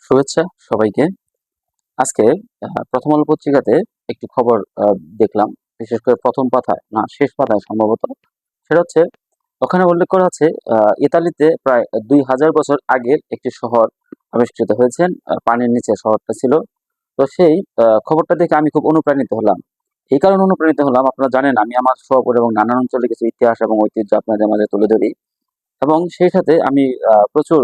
শুভেচ্ছা সবাইকে। আজকে প্রথম আলো পত্রিকাতে একটি খবর দেখলাম। বিশেষ করে প্রথম পাতায় না শেষ পাতায় সম্ভবত। সেটা হচ্ছে ওখানে উল্লেখ করা আছে ইতালিতে প্রায় ২,০০০ বছর আগের একটি শহর আবিষ্কৃত হয়েছেন। পানির নিচে শহরটা ছিল। তো সেই খবরটা দেখে আমি খুব অনুপ্রাণিত হলাম। এই কারণে অনুপ্রাণিত হলাম, আপনারা জানেন আমি আমার শহর এবং নানান অঞ্চলে কিছু ইতিহাস এবং ঐতিহ্য আপনাদের মাঝে তুলে ধরি। এবং সেই সাথে আমি প্রচুর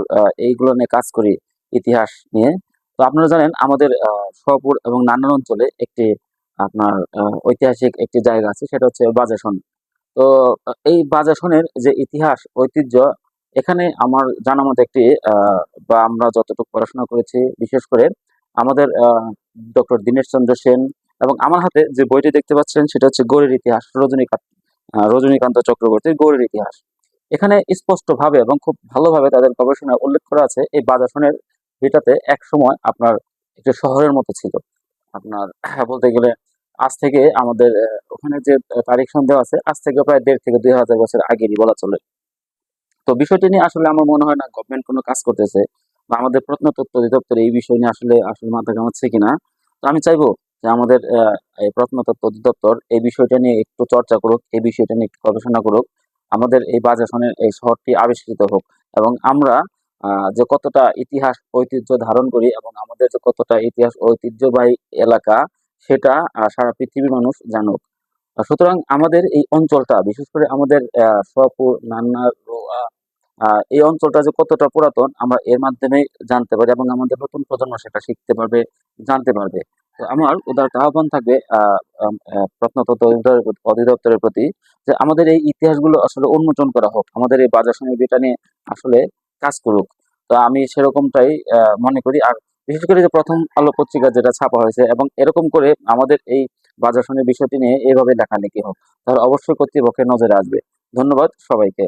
এইগুলো নিয়ে কাজ করি, ইতিহাস নিয়ে। তো আপনারা জানেন আমাদের সোহাপুর এবং নানান অঞ্চলে একটি আপনার ঐতিহাসিক একটি জায়গা আছে, সেটা হচ্ছে বাজাসন। তো এই বাজাসনের যে ইতিহাস ঐতিহ্য, এখানে আমার জানা মতে একটি বা আমরা যতটুকু পড়াশোনা করেছি, বিশেষ করে আমাদের ডক্টর দীনেশ চন্দ্র সেন এবং আমার হাতে যে বইটি দেখতে পাচ্ছেন সেটা হচ্ছে গৌড়ের ইতিহাস, রজনীকান্ত চক্রবর্তীর গৌড়ের ইতিহাস। এখানে স্পষ্টভাবে এবং খুব ভালোভাবে তাদের গবেষণায় উল্লেখ করা আছে এই বাজাসনের ভিটাতে এক সময় আপনার একটি শহরের মতো ছিল। আপনার বলতে গেলে আজ থেকে আমাদের ওখানে যে তারিখ সন্দেহ আছে, আজ থেকে প্রায় ১.৫ থেকে ২,০০০ বছর আগেরই বলা চলে। তো বিষয়টি নিয়ে আসলে আমার মনে হয় না গভর্নমেন্ট কোনো কাজ করতেছে বা আমাদের প্রত্নতত্ত্ব অধিদপ্তর এই বিষয় নিয়ে আসলে আসলে মাথা ঘামাচ্ছে কিনা। তো আমি চাইবো যে আমাদের এই প্রত্নতত্ত্ব অধিদপ্তর এই বিষয়টা নিয়ে একটু চর্চা করুক, এই বিষয়টা নিয়ে একটু গবেষণা করুক, আমাদের এই বাজাসনের এই শহরটি আবিষ্কৃত হোক এবং আমরা যে কতটা ইতিহাস ঐতিহ্য ধারণ করি এবং আমাদের যে কতটা ইতিহাস ঐতিহ্যবাহী এলাকা, সেটা সারা পৃথিবীর মানুষ জানুক। সুতরাং আমাদের এই অঞ্চলটা, বিশেষ করে আমাদের সোয়াপুর, নান্নার, রোয়া, এই অঞ্চলটা যে কতটা পুরাতন আমরা এর মাধ্যমে জানতে পারি এবং আমাদের নতুন প্রজন্ম সেটা শিখতে পারবে, জানতে পারবে। তো আমার উদারতা আহ্বান থাকবে প্রত্নতত্ত্ব অধিদপ্তরের প্রতি যে আমাদের এই ইতিহাসগুলো আসলে উন্মোচন করা হোক, আমাদের এই বাজার সমিতিটা নিয়ে আসলে কাজ করুক। তো আমি সেরকমটাই মনে করি। আর বিশেষ করে যে প্রথম আলো পত্রিকা যেটা ছাপা হয়েছে এবং এরকম করে আমাদের এই বাজার সমিতির বিষয়টি নিয়ে এভাবে লেখালেখি হোক, তাহলে অবশ্যই কর্তৃপক্ষের নজরে আসবে। ধন্যবাদ সবাইকে।